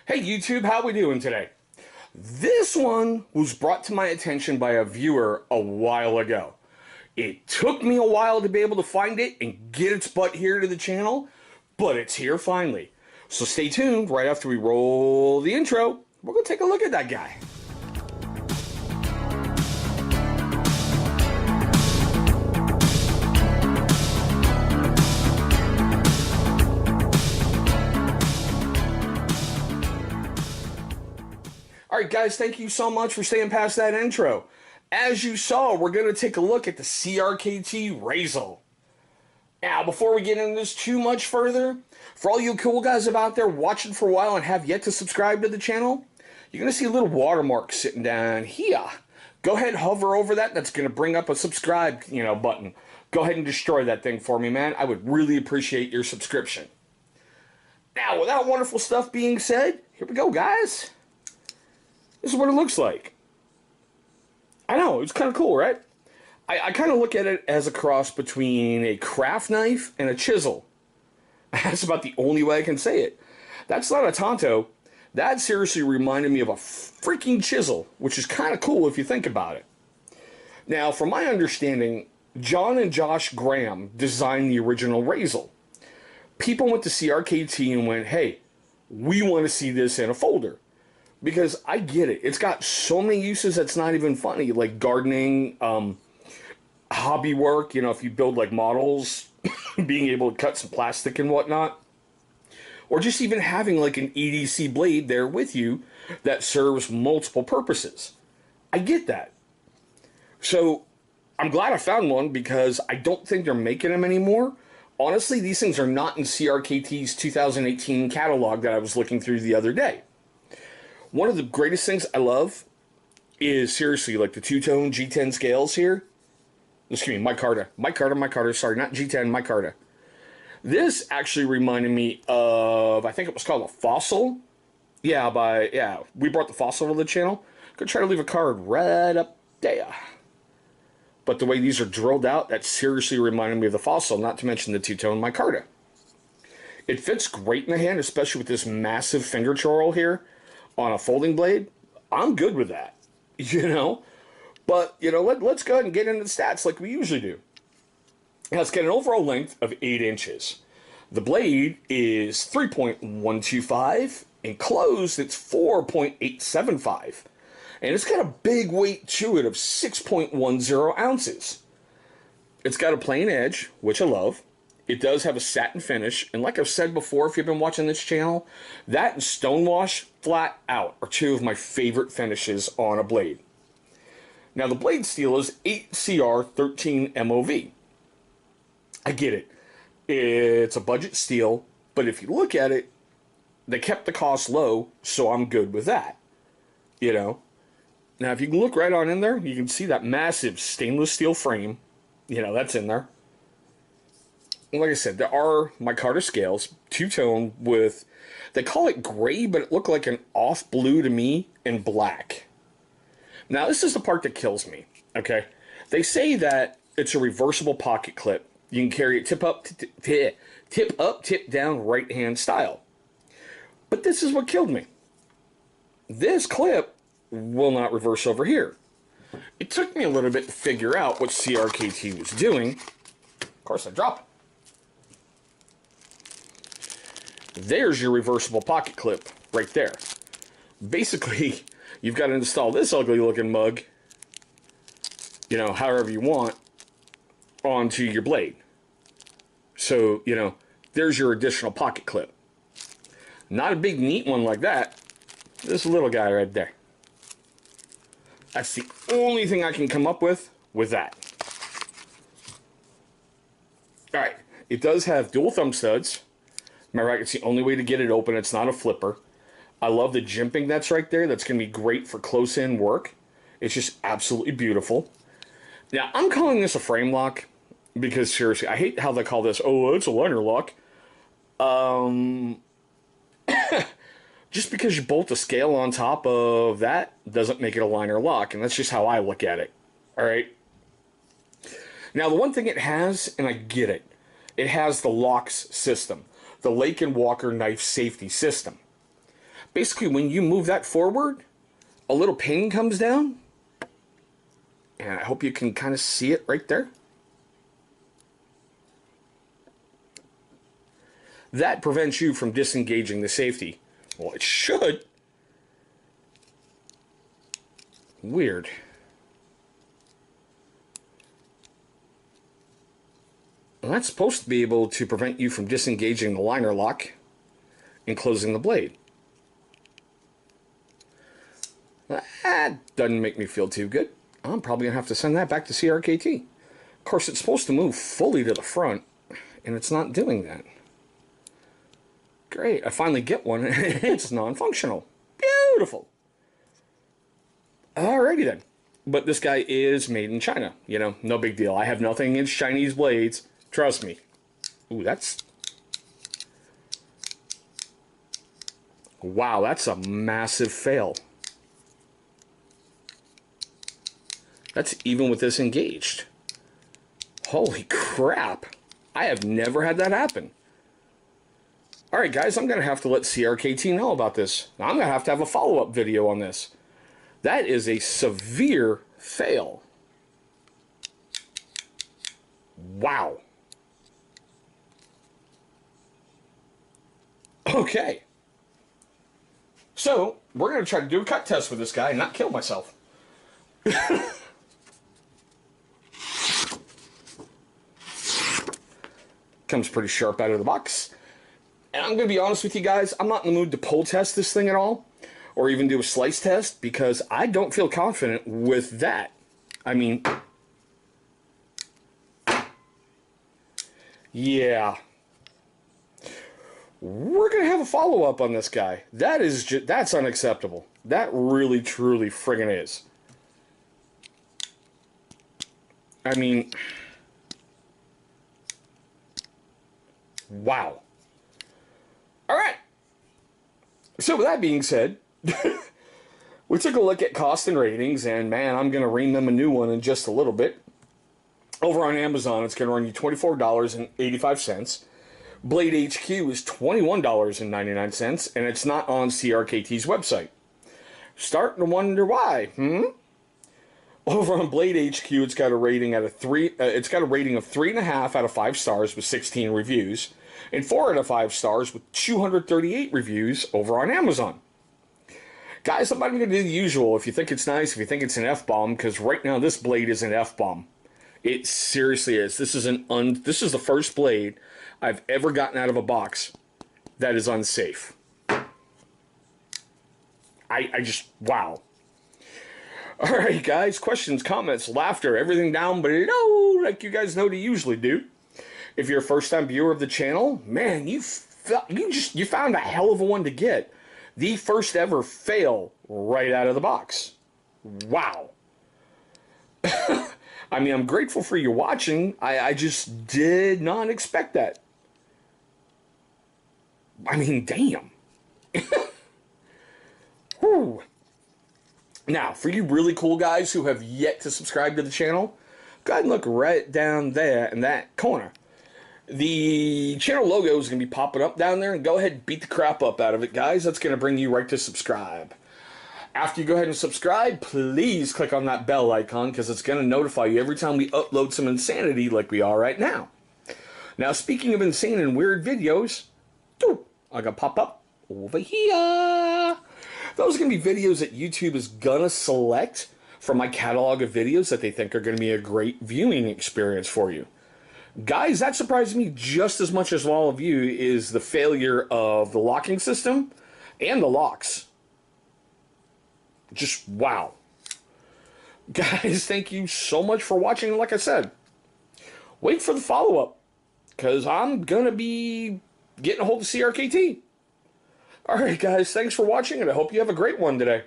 Hey YouTube, how we doing today? This one was brought to my attention by a viewer a while ago. It took me a while to be able to find it and get its butt here to the channel, but it's here finally. So stay tuned. Right after we roll the intro, we're going to take a look at that guy. Alright guys, thank you so much for staying past that intro. As you saw, we're going to take a look at the CRKT Razel. Now, before we get into this too much further, for all you cool guys out there watching for a while and have yet to subscribe to the channel, you're going to see a little watermark sitting down here. Go ahead and hover over that. That's going to bring up a subscribe, button. Go ahead and destroy that thing for me, man. I would really appreciate your subscription. Now, with that wonderful stuff being said, here we go, guys. This is what it looks like. I know, it's kind of cool, right? I kind of look at it as a cross between a craft knife and a chisel. That's about the only way I can say it. That's not a Tonto. That seriously reminded me of a freaking chisel, which is kind of cool if you think about it. Now, from my understanding, John and Josh Graham designed the original Razel. People went to CRKT and went, hey, we want to see this in a folder. Because I get it. It's got so many uses that's not even funny. Like gardening, hobby work, if you build like models, being able to cut some plastic and whatnot. Or just even having like an EDC blade there with you that serves multiple purposes. I get that. So I'm glad I found one because I don't think they're making them anymore. Honestly, these things are not in CRKT's 2018 catalog that I was looking through the other day. One of the greatest things I love is, seriously, like the two-tone G10 scales here. Excuse me, micarta, sorry, not G10, micarta. This actually reminded me of, I think it was called a Fossil. Yeah, we brought the Fossil to the channel. Could try to leave a card right up there. But the way these are drilled out, that seriously reminded me of the Fossil, not to mention the two-tone micarta. It fits great in the hand, especially with this massive finger chorl here. On a folding blade, I'm good with that, But, let's go ahead and get into the stats like we usually do. Now, it's got an overall length of 8 inches. The blade is 3.125. Enclosed, it's 4.875. And it's got a big weight to it of 6.10 ounces. It's got a plain edge, which I love. It does have a satin finish, and like I've said before, if you've been watching this channel, that and stonewash flat out are two of my favorite finishes on a blade. Now, the blade steel is 8CR13 MOV. I get it. It's a budget steel, but if you look at it, they kept the cost low, so I'm good with that. Now, if you can look right on in there, you can see that massive stainless steel frame. That's in there. Like I said, there are micarta scales, two-tone with, they call it gray, but it looked like an off blue to me and black. Now, this is the part that kills me, okay? They say that it's a reversible pocket clip. You can carry it tip up, tip down, right-hand style. But this is what killed me. This clip will not reverse over here. It took me a little bit to figure out what CRKT was doing. Of course, I dropped it. There's your reversible pocket clip right there. Basically, you've got to install this ugly looking mug, however you want, onto your blade. So, there's your additional pocket clip. Not a big neat one like that. This little guy right there. That's the only thing I can come up with that. Alright, it does have dual thumb studs. Remember, it's the only way to get it open. It's not a flipper. I love the jimping that's right there. That's going to be great for close-in work. It's just absolutely beautiful. Now, I'm calling this a frame lock because, seriously, I hate how they call this, it's a liner lock. Just because you bolt a scale on top of that doesn't make it a liner lock, and that's just how I look at it. All right? Now, the one thing it has, and I get it, it has the locks system. The Lake and Walker knife safety system. basically when you move that forward, a little pin comes down. And I hope you can kind of see it right there. That prevents you from disengaging the safety. Well, it should. Weird. Well, that's supposed to be able to prevent you from disengaging the liner lock and closing the blade. That doesn't make me feel too good. I'm probably going to have to send that back to CRKT. Of course, it's supposed to move fully to the front, and it's not doing that. Great, I finally get one, and it's non-functional. Beautiful. Alrighty then. But this guy is made in China. You know, no big deal. I have nothing against Chinese blades. Trust me. Ooh, that's... Wow, that's a massive fail. That's even with this engaged. Holy crap. I have never had that happen. Alright guys, I'm going to have to let CRKT know about this. Now, I'm going to have a follow-up video on this. That is a severe fail. Wow. Okay. So, we're going to try to do a cut test with this guy and not kill myself. Comes pretty sharp out of the box. And I'm going to be honest with you guys, I'm not in the mood to pull test this thing at all, or even do a slice test, because I don't feel confident with that. I mean, yeah. We're going to have a follow-up on this guy. That is just, that's unacceptable. That really, truly friggin' is. I mean, wow. All right. So with that being said, we took a look at cost and ratings, and man, I'm going to ream them a new one in just a little bit. Over on Amazon, it's going to run you $24.85. Blade HQ is $21.99, and it's not on CRKT's website. Starting to wonder why, Over on Blade HQ, it's got a rating out of it's got a rating of 3.5 out of 5 stars with 16 reviews, and 4 out of 5 stars with 238 reviews over on Amazon. Guys, I'm not even going to do the usual. If you think it's nice, if you think it's an F-bomb, because right now this blade is an F-bomb. It seriously is. This is this is the first blade I've ever gotten out of a box that is unsafe. I just, wow. Alright guys, questions, comments, laughter, everything down below like you guys know to usually do. If you're a first-time viewer of the channel, man, you found a hell of a one to get. The first ever fail right out of the box. Wow. I mean, I'm grateful for you watching. I just did not expect that. I mean, damn. Whew. Now, for you really cool guys who have yet to subscribe to the channel, go ahead and look right down there in that corner. The channel logo is going to be popping up down there, and go ahead and beat the crap up out of it, guys. That's going to bring you right to subscribe. After you go ahead and subscribe, please click on that bell icon, because it's going to notify you every time we upload some insanity like we are right now. Now, speaking of insane and weird videos, I got pop up over here. Those are going to be videos that YouTube is going to select from my catalog of videos that they think are going to be a great viewing experience for you. Guys, that surprised me just as much as all of you is the failure of the locking system and the locks. Just wow. Guys, thank you so much for watching. Like I said, wait for the follow-up, because I'm going to be getting a hold of CRKT. Alright guys, thanks for watching, and I hope you have a great one today.